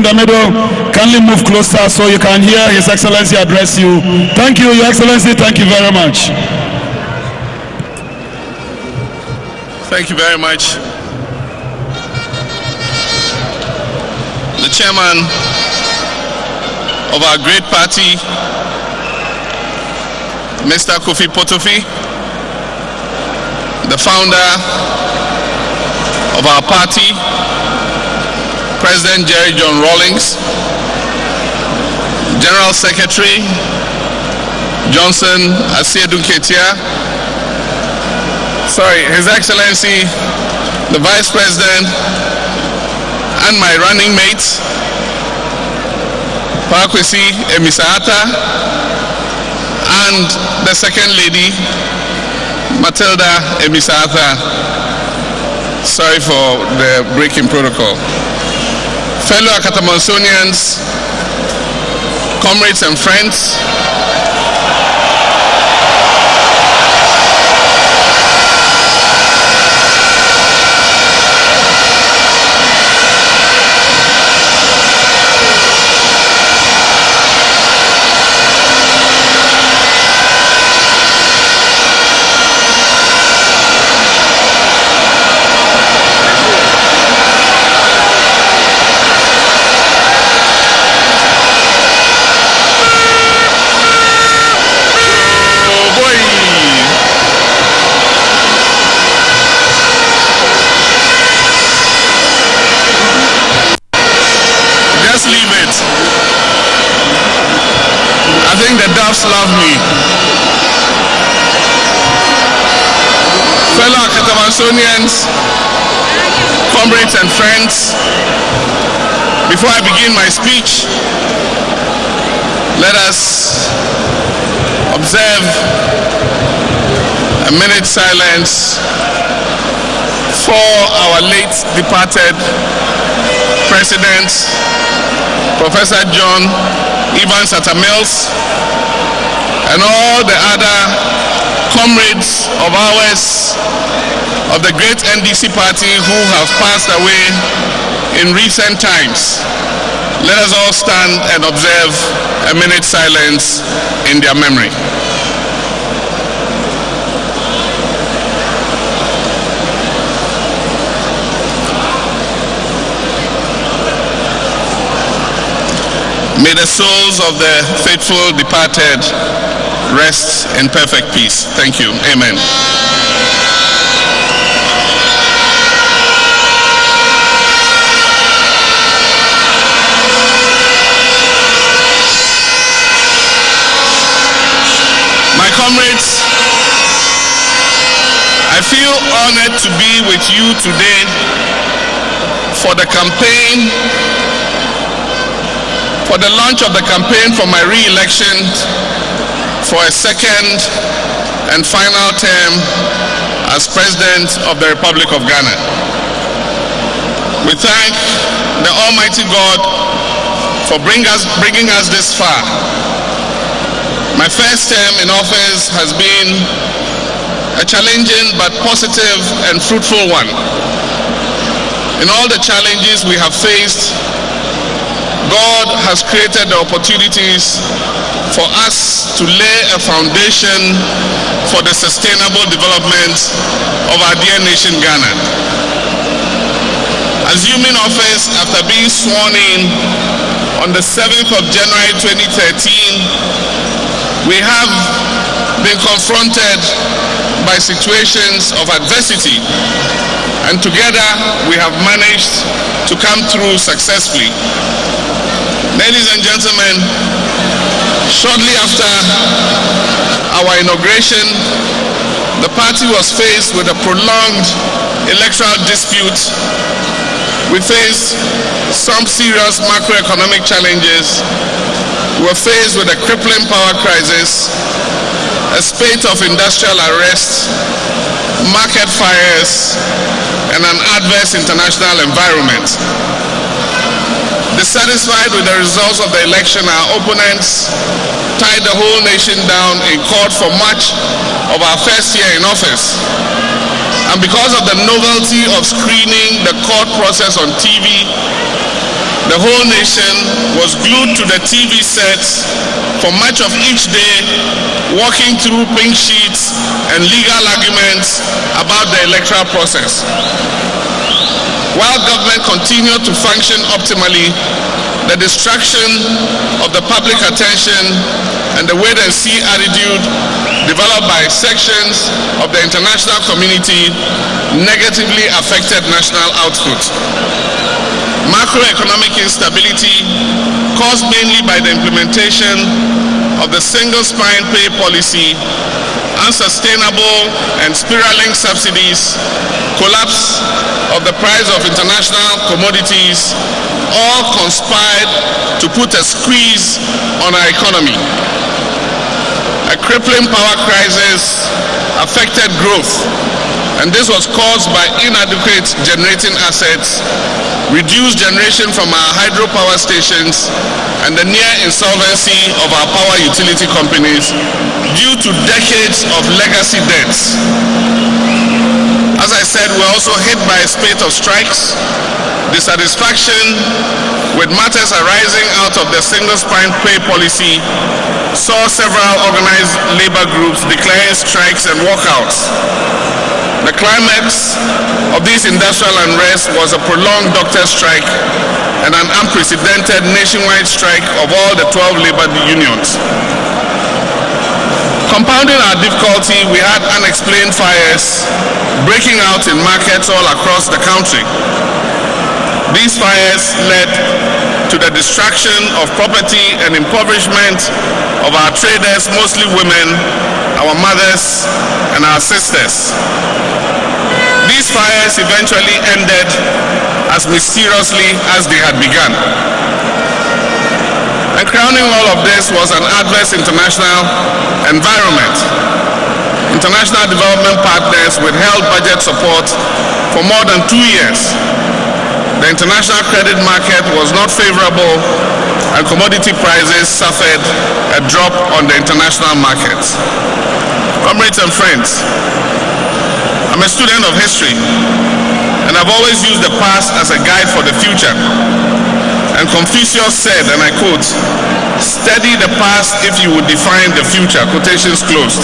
the middle, kindly move closer so you can hear His Excellency address you. Thank you, Your Excellency. Thank you very much. Thank you very much. The chairman of our great party, Mr. Kofi Potofi, the founder of our party, President Jerry John Rawlings, General Secretary Johnson Asiedu Ketia, His Excellency the Vice President and my running mate, Pakwesi Emisata, and the Second Lady, Matilda Emisata. Sorry for the break in protocol. Fellow Akatamonsonians, comrades and friends, love me. Fellow Akatamonsonians, comrades and friends, before I begin my speech, let us observe a minute's silence for our late departed President, Professor John Evans Atta Mills, and all the other comrades of ours of the great NDC party who have passed away in recent times. Let us all stand and observe a minute's silence in their memory. May the souls of the faithful departed rest in perfect peace. Thank you. Amen. My comrades, I feel honored to be with you today for the campaign, for the launch of the campaign for my re-election for a second and final term as President of the Republic of Ghana. We thank the Almighty God for bringing us this far. My first term in office has been a challenging but positive and fruitful one. In all the challenges we have faced, God has created the opportunities for us to lay a foundation for the sustainable development of our dear nation, Ghana. Assuming office after being sworn in on the 7th of January 2013, we have been confronted by situations of adversity, and together we have managed to come through successfully. Ladies and gentlemen, shortly after our inauguration, the party was faced with a prolonged electoral dispute. We faced some serious macroeconomic challenges. We were faced with a crippling power crisis, a spate of industrial arrests, market fires, and an adverse international environment. Dissatisfied with the results of the election, our opponents tied the whole nation down in court for much of our first year in office. And because of the novelty of screening the court process on TV, The whole nation was glued to the TV sets for much of each day, walking through pink sheets and legal arguments about the electoral process. While government continued to function optimally, the distraction of the public attention and the wait-and-see attitude developed by sections of the international community negatively affected national output. Macroeconomic instability, caused mainly by the implementation of the single spine pay policy, unsustainable and spiraling subsidies, collapse of the price of international commodities, all conspired to put a squeeze on our economy. A crippling power crisis affected growth, and this was caused by inadequate generating assets, reduced generation from our hydropower stations, and the near insolvency of our power utility companies due to decades of legacy debts. As I said, we're also hit by a spate of strikes, dissatisfaction with matters arising out of the single spine pay policy saw several organized labor groups declaring strikes and walkouts. The climax of this industrial unrest was a prolonged doctor strike and an unprecedented nationwide strike of all the 12 labor unions. Compounding our difficulty, we had unexplained fires breaking out in markets all across the country. These fires led to the destruction of property and impoverishment of our traders, mostly women, our mothers, and our sisters. These fires eventually ended as mysteriously as they had begun. And crowning all of this was an adverse international environment. International development partners withheld budget support for more than 2 years. The international credit market was not favorable, and commodity prices suffered a drop on the international markets. Comrades and friends, I'm a student of history, and I've always used the past as a guide for the future. And Confucius said, and I quote, "Study the past if you would define the future," quotations closed.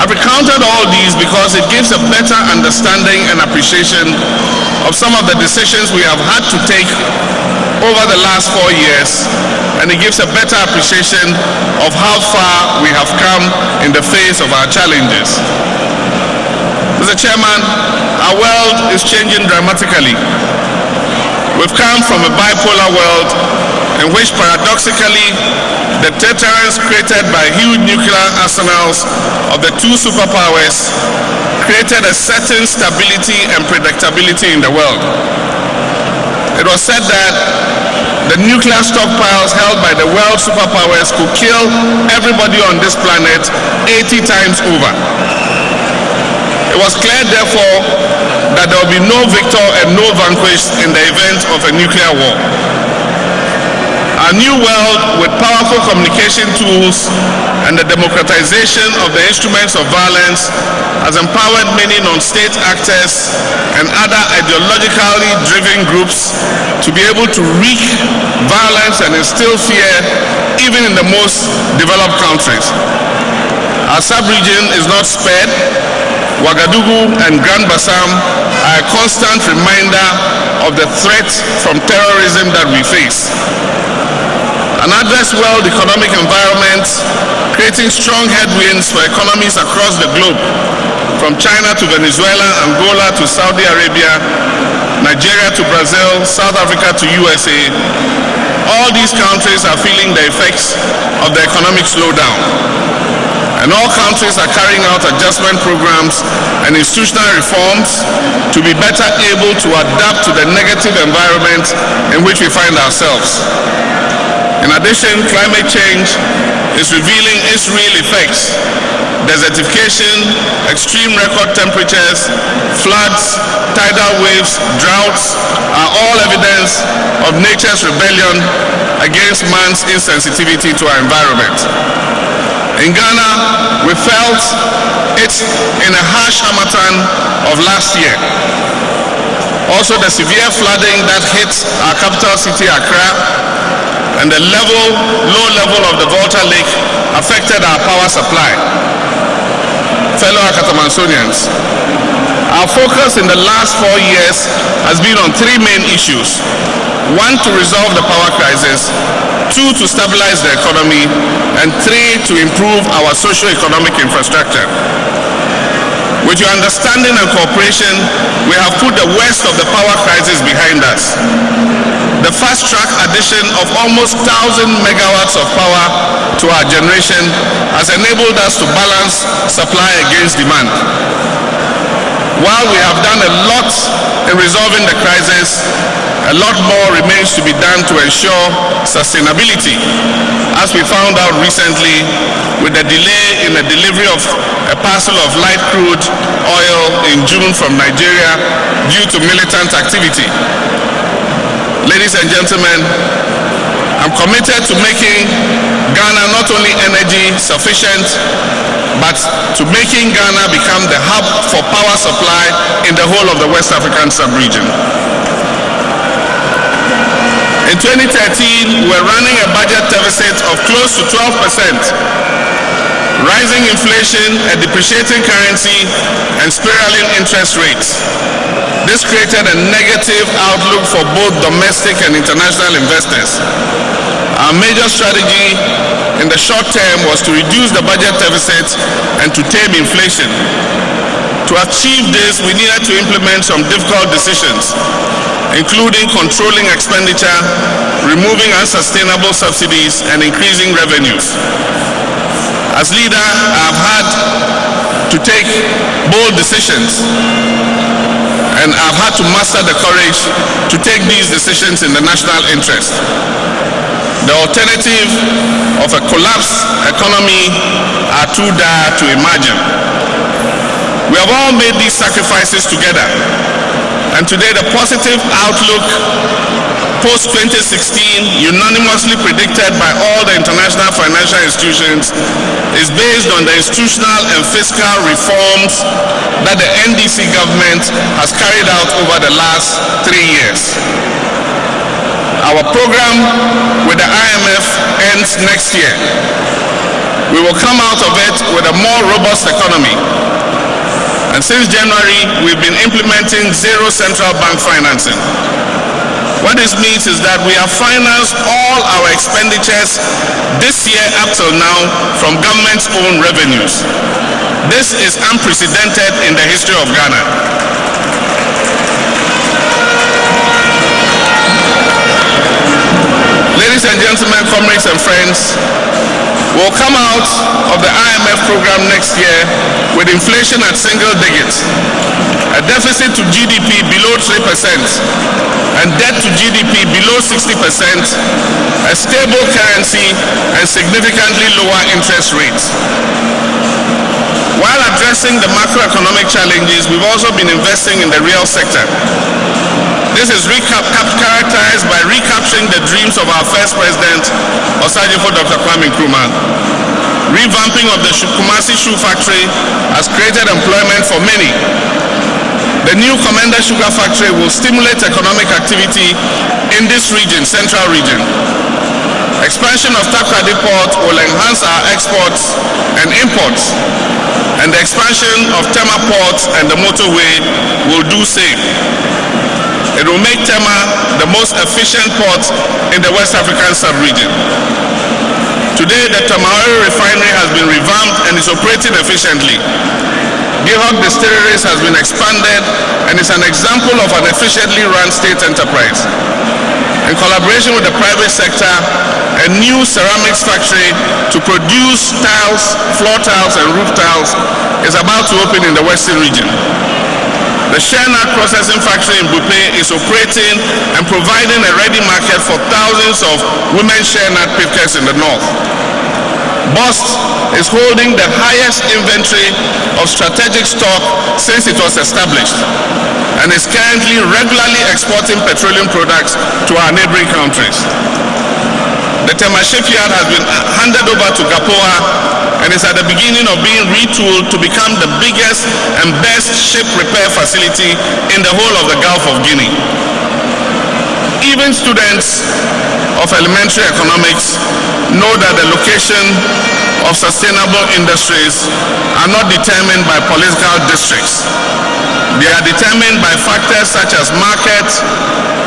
I've recounted all these because it gives a better understanding and appreciation of some of the decisions we have had to take over the last 4 years, and it gives a better appreciation of how far we have come in the face of our challenges. Mr. Chairman, our world is changing dramatically. We've come from a bipolar world in which paradoxically the deterrence created by huge nuclear arsenals of the two superpowers created a certain stability and predictability in the world. It was said that the nuclear stockpiles held by the world superpowers could kill everybody on this planet 80 times over. It was clear, therefore, that there will be no victor and no vanquished in the event of a nuclear war. Our new world, with powerful communication tools and the democratization of the instruments of violence, has empowered many non-state actors and other ideologically driven groups to be able to wreak violence and instill fear even in the most developed countries. Our sub-region is not spared. Ouagadougou and Grand Bassam are a constant reminder of the threat from terrorism that we face. An adverse world economic environment creating strong headwinds for economies across the globe, from China to Venezuela, Angola to Saudi Arabia, Nigeria to Brazil, South Africa to USA. All these countries are feeling the effects of the economic slowdown. And all countries are carrying out adjustment programs and institutional reforms to be better able to adapt to the negative environment in which we find ourselves. In addition, climate change is revealing its real effects. Desertification, extreme record temperatures, floods, tidal waves, droughts are all evidence of nature's rebellion against man's insensitivity to our environment. In Ghana, we felt it in a harsh harmattan of last year. Also, the severe flooding that hit our capital city, Accra, and the low level of the Volta Lake affected our power supply. Fellow Akatamansonians, our focus in the last 4 years has been on three main issues. One, to resolve the power crisis. Two, to stabilize the economy. And three, to improve our socio-economic infrastructure. With your understanding and cooperation, we have put the worst of the power crisis behind us. The fast-track addition of almost 1,000 megawatts of power to our generation has enabled us to balance supply against demand. While we have done a lot in resolving the crisis, a lot more remains to be done to ensure sustainability, as we found out recently with the delay in the delivery of a parcel of light crude oil in June from Nigeria due to militant activity. Ladies and gentlemen, I'm committed to making Ghana not only energy sufficient, but to making Ghana become the hub for power supply in the whole of the West African sub-region. In 2013, we're running a budget deficit of close to 12%. Rising inflation, a depreciating currency, and spiraling interest rates. This created a negative outlook for both domestic and international investors. Our major strategy in the short term was to reduce the budget deficit and to tame inflation. To achieve this, we needed to implement some difficult decisions, including controlling expenditure, removing unsustainable subsidies, and increasing revenues. As leader, I have had to take bold decisions, and I've had to muster the courage to take these decisions in the national interest. The alternative of a collapsed economy are too dire to imagine. We have all made these sacrifices together, and today the positive outlook post-2016, unanimously predicted by all the international financial institutions, is based on the institutional and fiscal reforms that the NDC government has carried out over the last 3 years. Our program with the IMF ends next year. We will come out of it with a more robust economy. And since January, we've been implementing zero central bank financing. What this means is that we have financed all our expenditures this year up till now from government's own revenues. This is unprecedented in the history of Ghana. Ladies and gentlemen, comrades and friends, we'll come out of the IMF program next year with inflation at single digits, a deficit to GDP below 3%, and debt to GDP below 60%, a stable currency, and significantly lower interest rates. While addressing the macroeconomic challenges, we've also been investing in the real sector. This is characterized by recapturing the dreams of our first president, Osajifo Dr. Kwame Nkrumah. Revamping of the Kumasi Shoe Factory has created employment for many. The new Commander Sugar Factory will stimulate economic activity in this region, central region. Expansion of Takoradi Port will enhance our exports and imports, and the expansion of Tema Port and the motorway will do same. It will make Tema the most efficient port in the West African sub-region. Today, the Tamaori refinery has been revamped and is operating efficiently. Gihok Distilleries has been expanded and is an example of an efficiently run state enterprise. In collaboration with the private sector, a new ceramics factory to produce tiles, floor tiles, and roof tiles is about to open in the Western region. The Shenat processing factory in Bupe is operating and providing a ready market for thousands of women Shenat pickers in the north. BOST is holding the highest inventory of strategic stock since it was established and is currently regularly exporting petroleum products to our neighboring countries. The Tema shipyard has been handed over to Gapoa, a and is at the beginning of being retooled to become the biggest and best ship repair facility in the whole of the Gulf of Guinea. Even students of elementary economics know that the location of sustainable industries are not determined by political districts. They are determined by factors such as market,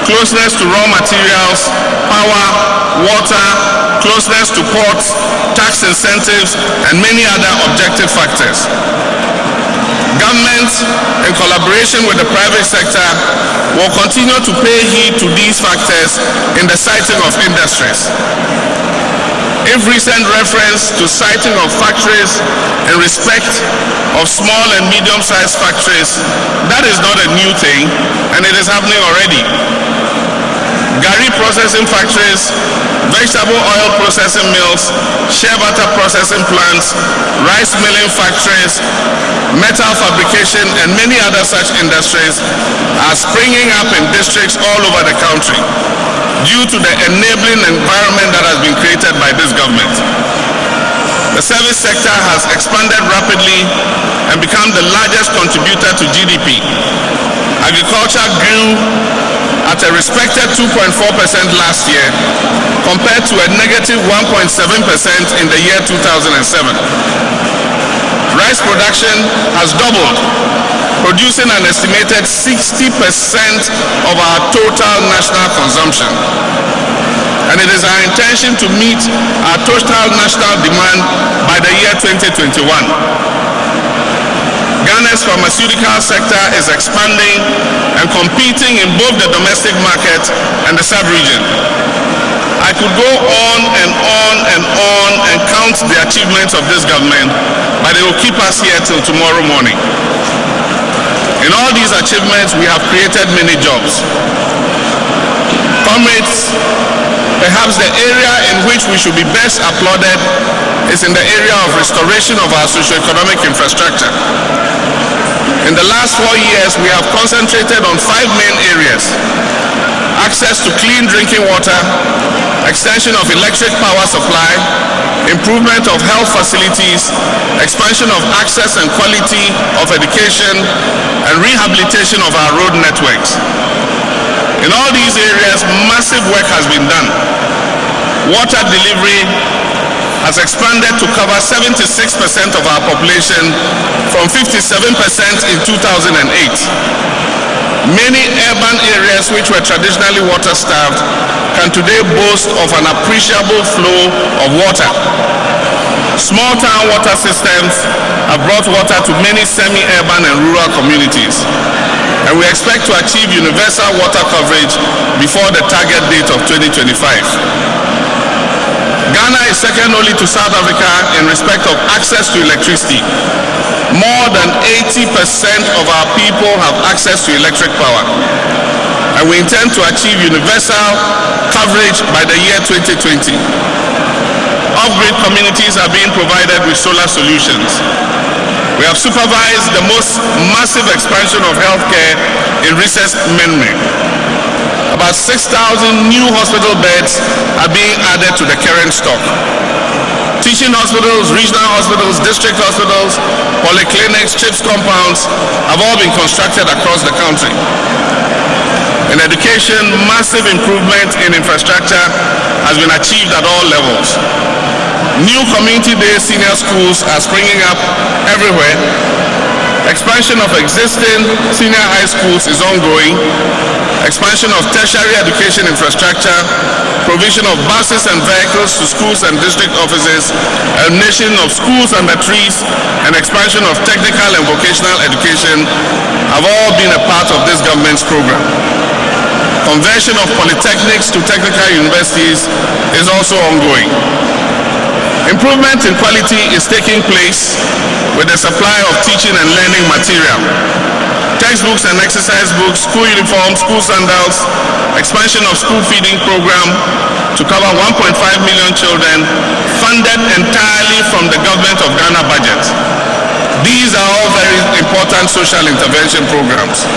closeness to raw materials, power, water, closeness to ports, tax incentives, and many other objective factors. Government, in collaboration with the private sector, will continue to pay heed to these factors in the siting of industries. If recent reference to siting of factories in respect of small and medium-sized factories, that is not a new thing, and it is happening already. Gari processing factories, vegetable oil processing mills, shea butter processing plants, rice milling factories, metal fabrication, and many other such industries are springing up in districts all over the country due to the enabling environment that has been created by this government. The service sector has expanded rapidly and become the largest contributor to GDP. Agriculture grew at a respected 2.4% last year compared to a negative 1.7% in the year 2007. Rice production has doubled, producing an estimated 60% of our total national consumption. And it is our intention to meet our total national demand by the year 2021. Ghana's pharmaceutical sector is expanding and competing in both the domestic market and the sub-region. I could go on and on and on and count the achievements of this government, but it will keep us here till tomorrow morning. In all these achievements, we have created many jobs. Comrades, perhaps the area in which we should be best applauded is in the area of restoration of our socioeconomic infrastructure. In the last 4 years, we have concentrated on 5 main areas: access to clean drinking water, extension of electric power supply, improvement of health facilities, expansion of access and quality of education, and rehabilitation of our road networks. In all these areas, massive work has been done. Water delivery has expanded to cover 76% of our population from 57% in 2008. Many urban areas which were traditionally water-starved can today boast of an appreciable flow of water. Small town water systems have brought water to many semi-urban and rural communities, and we expect to achieve universal water coverage before the target date of 2025. Ghana is second only to South Africa in respect of access to electricity. More than 80% of our people have access to electric power, and we intend to achieve universal coverage by the year 2020. Off-grid communities are being provided with solar solutions. We have supervised the most massive expansion of healthcare in recent memory. About 6,000 new hospital beds are being added to the current stock. Teaching hospitals, regional hospitals, district hospitals, polyclinics, CHIPS compounds have all been constructed across the country. In education, massive improvement in infrastructure has been achieved at all levels. New community-based senior schools are springing up everywhere. Expansion of existing senior high schools is ongoing. Expansion of tertiary education infrastructure, provision of buses and vehicles to schools and district offices, elimination of schools under trees, and expansion of technical and vocational education have all been a part of this government's program. Conversion of polytechnics to technical universities is also ongoing. Improvement in quality is taking place with the supply of teaching and learning material. Textbooks and exercise books, school uniforms, school sandals, expansion of school feeding program to cover 1.5 million children, funded entirely from the government of Ghana budget. These are all very important social intervention programs.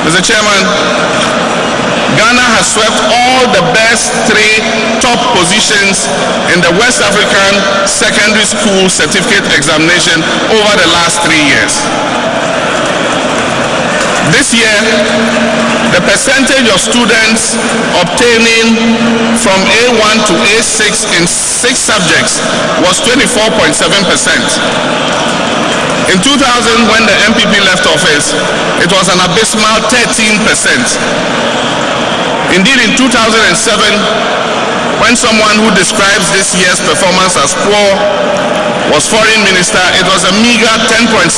Mr. Chairman, Ghana has swept all the best 3 top positions in the West African Secondary School Certificate Examination over the last 3 years. This year, the percentage of students obtaining from A1 to A6 in 6 subjects was 24.7%. In 2000, when the MPP left office, it was an abysmal 13%. Indeed, in 2007, when someone who describes this year's performance as poor was foreign minister, it was a meager 10.6%.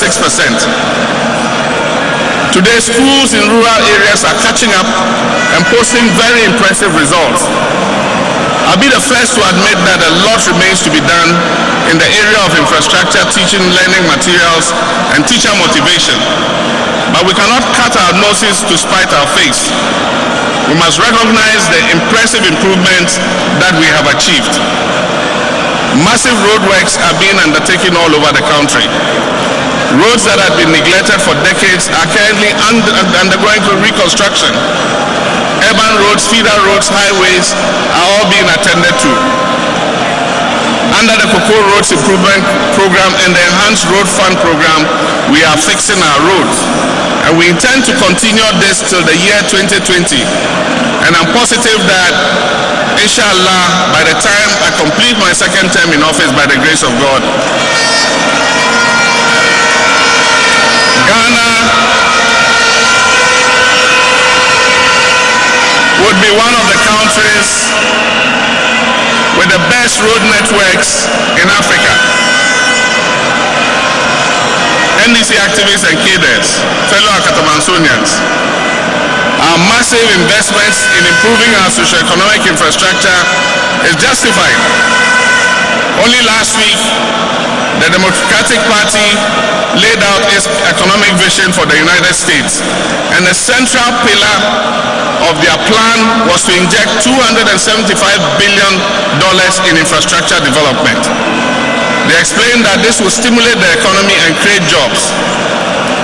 Today, schools in rural areas are catching up and posting very impressive results. I'll be the first to admit that a lot remains to be done in the area of infrastructure, teaching, learning materials, and teacher motivation. But we cannot cut our noses to spite our face. We must recognize the impressive improvements that we have achieved. Massive roadworks are being undertaken all over the country. Roads that had been neglected for decades are currently undergoing reconstruction. Urban roads, feeder roads, highways are all being attended to. Under the Cocoa Roads Improvement Program and the Enhanced Road Fund Program, we are fixing our roads. And we intend to continue this till the year 2020. And I'm positive that, inshallah, by the time I complete my second term in office, by the grace of God, Ghana would be one of the countries with the best road networks in Africa. NDC activists and cadres, fellow Akatamansonians, our massive investments in improving our socioeconomic infrastructure is justified. Only last week, the Democratic Party laid out its economic vision for the United States, and the central pillar of their plan was to inject $275 billion in infrastructure development. They explained that this would stimulate the economy and create jobs.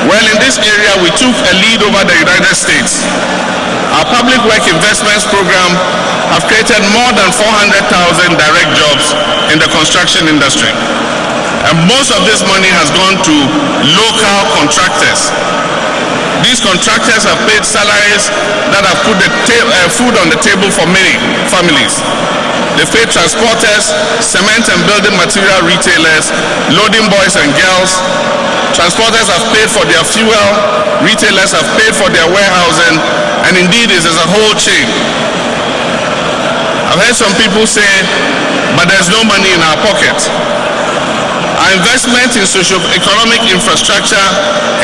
Well, in this area, we took a lead over the United States. Our public work investments program have created more than 400,000 direct jobs in the construction industry. And most of this money has gone to local contractors. These contractors have paid salaries that have put the food on the table for many families. They've paid transporters, cement and building material retailers, loading boys and girls. Transporters have paid for their fuel, retailers have paid for their warehousing, and indeed it is a whole chain. I've heard some people say, but there's no money in our pocket. Our investment in socio-economic infrastructure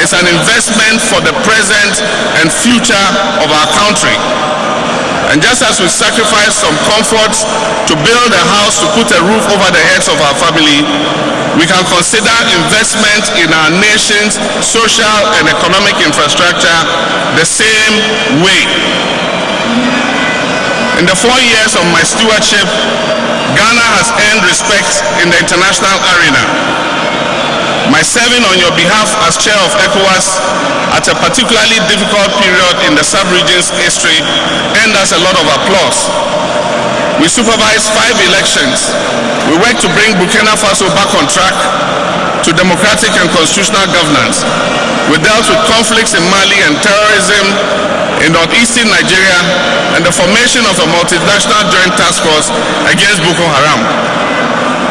is an investment for the present and future of our country. And just as we sacrifice some comforts to build a house to put a roof over the heads of our family, we can consider investment in our nation's social and economic infrastructure the same way. In the 4 years of my stewardship, Ghana has earned respect in the international arena. My serving on your behalf as chair of ECOWAS at a particularly difficult period in the sub-region's history earned us a lot of applause. We supervised 5 elections. We worked to bring Burkina Faso back on track to democratic and constitutional governance. We dealt with conflicts in Mali and terrorism in northeastern Nigeria and the formation of a multinational joint task force against Boko Haram.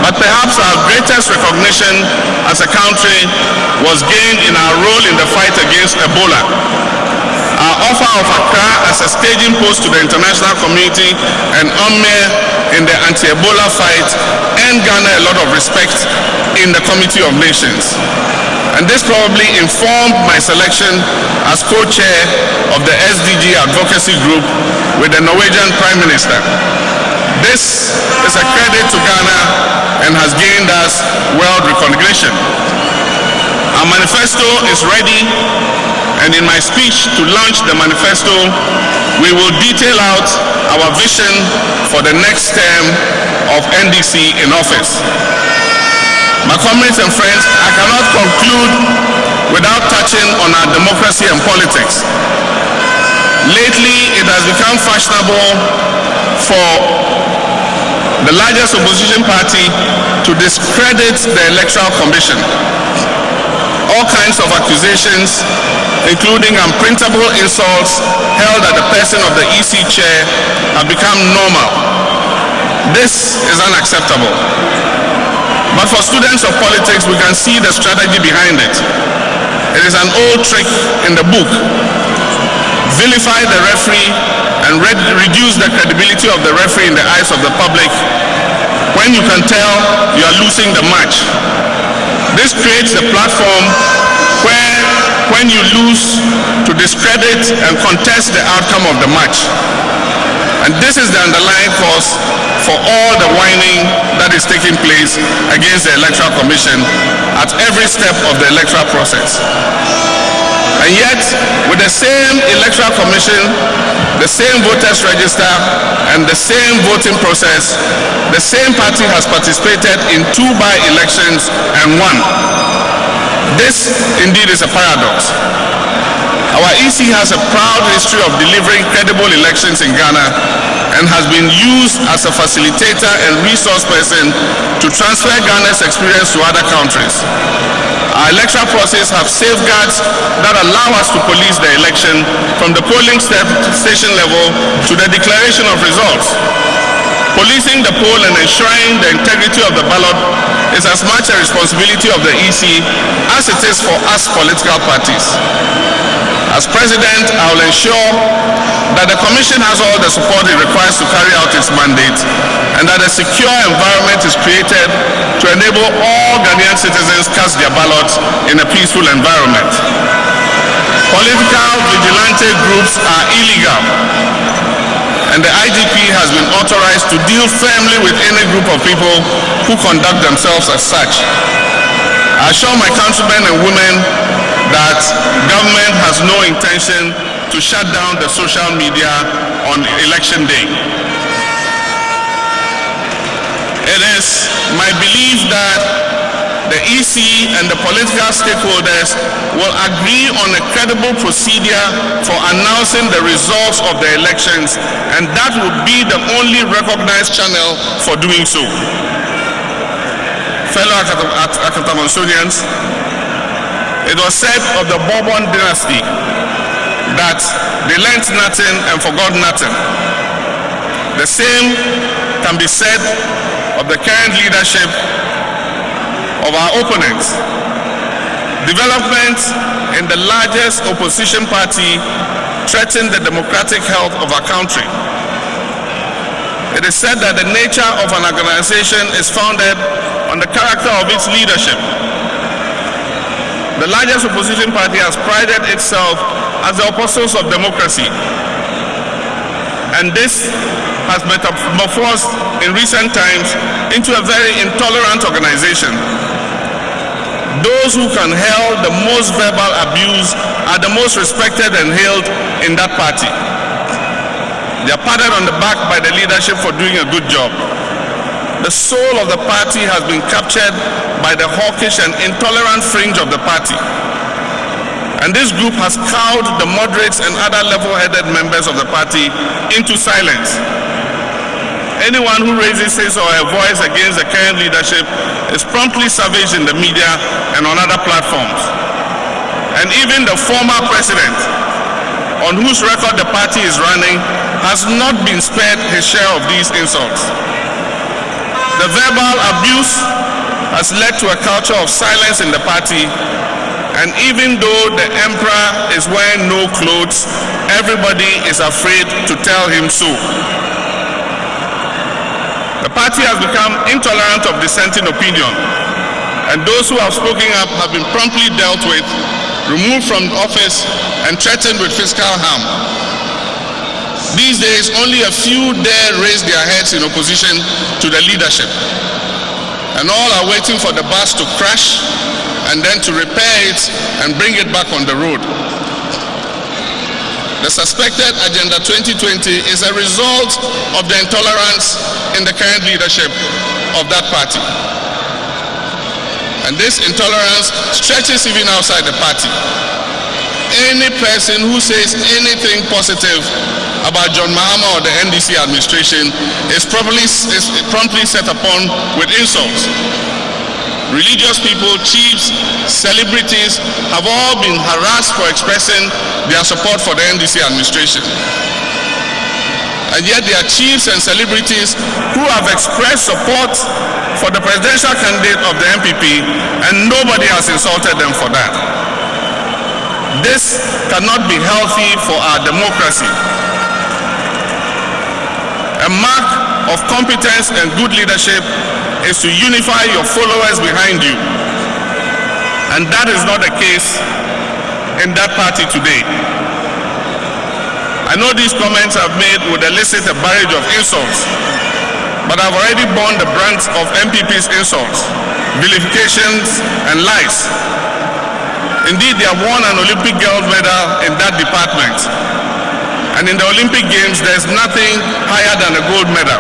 But perhaps our greatest recognition as a country was gained in our role in the fight against Ebola. Our offer of Accra as a staging post to the international community and UNMIR in the anti-Ebola fight earned Ghana a lot of respect in the Committee of Nations. And this probably informed my selection as co-chair of the SDG advocacy group with the Norwegian Prime Minister. This is a credit to Ghana and has gained us world recognition. Our manifesto is ready, and in my speech to launch the manifesto, we will detail out our vision for the next term of NDC in office. My comrades and friends, I cannot conclude without touching on our democracy and politics. Lately, it has become fashionable for the largest opposition party, to discredit the Electoral Commission. All kinds of accusations, including unprintable insults held at the person of the EC chair, have become normal. This is unacceptable. But for students of politics, we can see the strategy behind it. It is an old trick in the book. Vilify the referee and reduce the credibility of the referee in the eyes of the public when you can tell you are losing the match. This creates a platform where, when you lose, to discredit and contest the outcome of the match. And this is the underlying cause for all the whining that is taking place against the Electoral Commission at every step of the electoral process. And yet, with the same Electoral Commission, the same voters register, and the same voting process, the same party has participated in 2 by-elections and won. This indeed is a paradox. Our EC has a proud history of delivering credible elections in Ghana and has been used as a facilitator and resource person to transfer Ghana's experience to other countries. Our electoral process have safeguards that allow us to police the election from the polling station level to the declaration of results. Policing the poll and ensuring the integrity of the ballot is as much a responsibility of the EC as it is for us political parties. As President, I will ensure that the Commission has all the support it requires to carry out its mandate and that a secure environment is created to enable all Ghanaian citizens cast their ballots in a peaceful environment. Political vigilante groups are illegal, and the IGP has been authorized to deal firmly with any group of people who conduct themselves as such. I assure my countrymen and women that government has no intention to shut down the social media on election day. It is my belief that the EC and the political stakeholders will agree on a credible procedure for announcing the results of the elections, and that would be the only recognized channel for doing so. Fellow Akatamonsonians, it was said of the Bourbon dynasty that they learnt nothing and forgot nothing. The same can be said of the current leadership of our opponents. Development in the largest opposition party threaten the democratic health of our country. It is said that the nature of an organization is founded on the character of its leadership. The largest opposition party has prided itself as the apostles of democracy, and this has metamorphosed in recent times into a very intolerant organization. Those who can hail the most verbal abuse are the most respected and hailed in that party. They are patted on the back by the leadership for doing a good job. The soul of the party has been captured by the hawkish and intolerant fringe of the party. And this group has cowed the moderates and other level-headed members of the party into silence. Anyone who raises his or her voice against the current leadership is promptly savaged in the media and on other platforms. And even the former president, on whose record the party is running, has not been spared his share of these insults. The verbal abuse has led to a culture of silence in the party, and even though the emperor is wearing no clothes, everybody is afraid to tell him so. The party has become intolerant of dissenting opinion, and those who have spoken up have been promptly dealt with, removed from office, and threatened with fiscal harm. These days, only a few dare raise their heads in opposition to the leadership, and all are waiting for the bus to crash and then to repair it and bring it back on the road. The suspected Agenda 2020 is a result of the intolerance in the current leadership of that party. And this intolerance stretches even outside the party. Any person who says anything positive about John Mahama or the NDC administration is promptly set upon with insults. Religious people, chiefs, celebrities have all been harassed for expressing their support for the NDC administration. And yet there are chiefs and celebrities who have expressed support for the presidential candidate of the MPP, and nobody has insulted them for that. This cannot be healthy for our democracy. A mark of competence and good leadership is to unify your followers behind you. And that is not the case in that party today. I know these comments I've made would elicit a barrage of insults, but I've already borne the brunt of MPP's insults, vilifications, and lies. Indeed, they have won an Olympic gold medal in that department. And in the Olympic Games, there's nothing higher than a gold medal.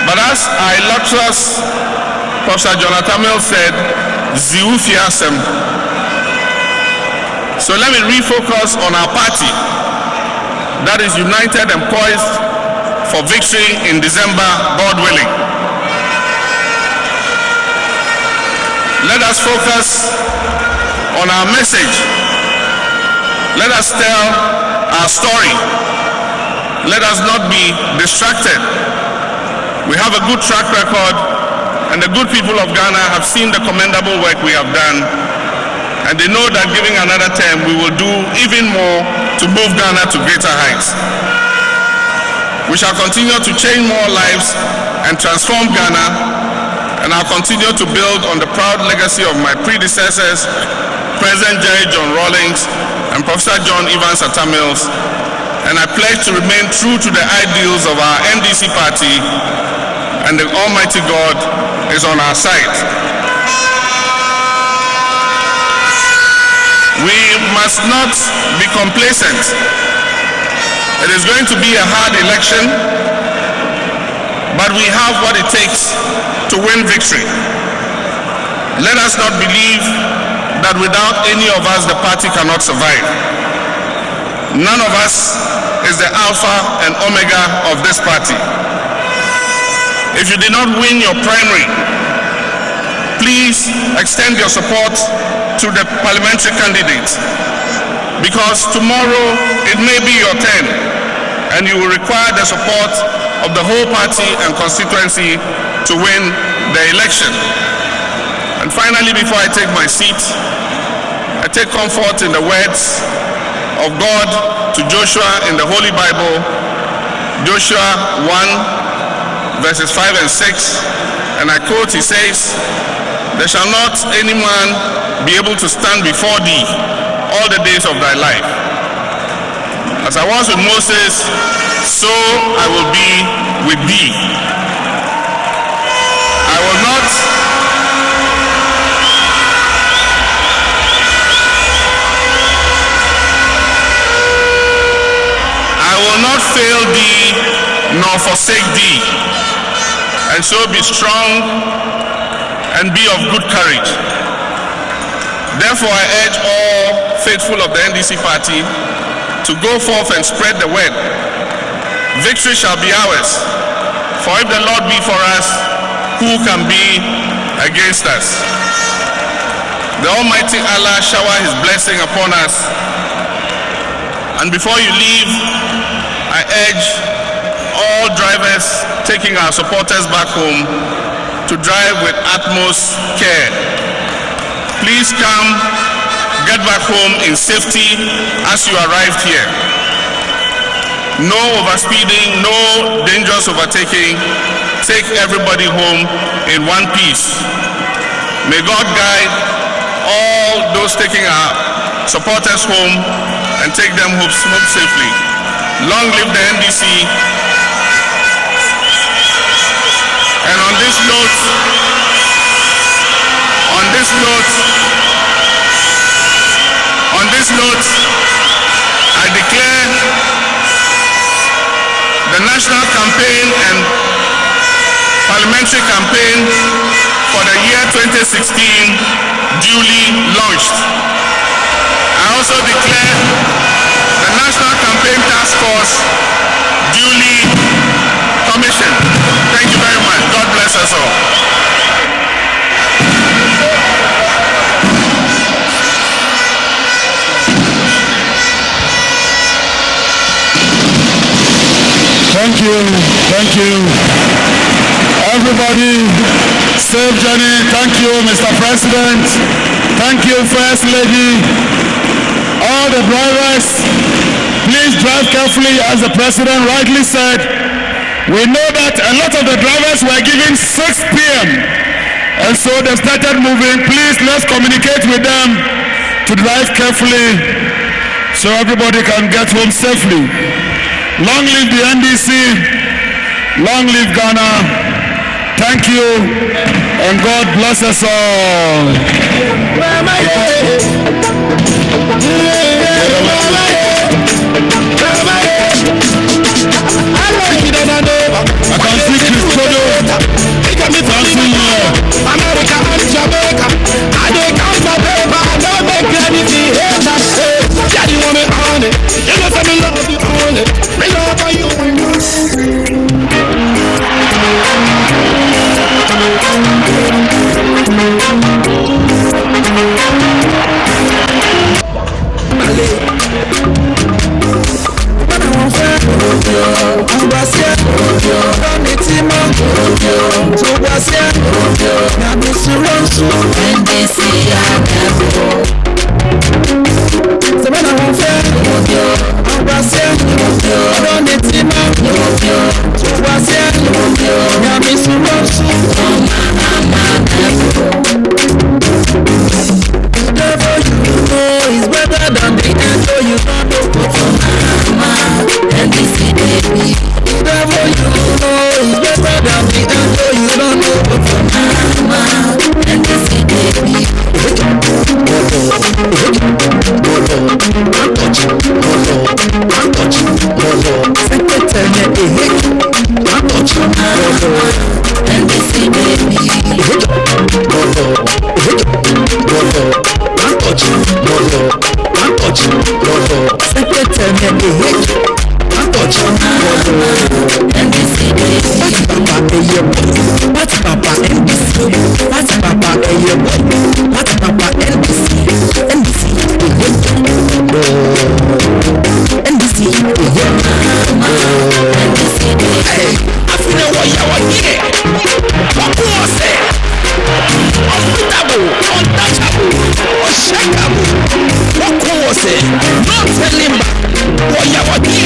But as our illustrious Professor Jonathan Mills said, Ziufiasem. So let me refocus on our party that is united and poised for victory in December, God willing. Let us focus on our message. Let us tell our story. Let us not be distracted. We have a good track record, and the good people of Ghana have seen the commendable work we have done, and they know that giving another term, we will do even more to move Ghana to greater heights. We shall continue to change more lives and transform Ghana, and I'll continue to build on the proud legacy of my predecessors, President Jerry John Rawlings and Professor John Evans Atta Mills, and I pledge to remain true to the ideals of our NDC party, and the Almighty God is on our side. We must not be complacent. It is going to be a hard election, but we have what it takes to win victory. Let us not believe that without any of us the party cannot survive. None of us is the alpha and omega of this party. If you did not win your primary, please extend your support to the parliamentary candidate, because tomorrow it may be your turn and you will require the support of the whole party and constituency to win the election. And finally, before I take my seat, I take comfort in the words of God to Joshua in the Holy Bible, Joshua 1 verses 5 and 6, and I quote, he says, "There shall not any man be able to stand before thee all the days of thy life. As I was with Moses, so I will be with thee. I will not fail thee nor forsake thee. And so be strong and be of good courage." Therefore I urge all faithful of the NDC party to go forth and spread the word. Victory shall be ours. For if the Lord be for us, who can be against us? The Almighty Allah shower his blessing upon us. And before you leave, I urge all drivers taking our supporters back home to drive with utmost care. Please come, get back home in safety as you arrived here. No overspeeding, no dangerous overtaking. Take everybody home in one piece. May God guide all those taking our supporters home and take them home safely. Long live the NDC. And on this note, I declare the national campaign and parliamentary campaign for the year 2016 duly launched. I also declare the National Campaign Task Force duly commissioned. Thank you very much. God bless us all. Thank you. Thank you. Everybody, safe journey. Thank you, Mr. President. Thank you, First Lady. All the drivers, please drive carefully, as the President rightly said. We know that a lot of the drivers were given 6 p.m. and so they started moving. Please, let's communicate with them to drive carefully so everybody can get home safely. Long live the NDC, long live Ghana. Thank you, and God bless us all. I can see Cristodo dancing here. America and Jamaica, I don't count my paper, I don't make anything haters. Yeah, you want me on it, you know that me love you on it, me love you and you. Not telling back what you are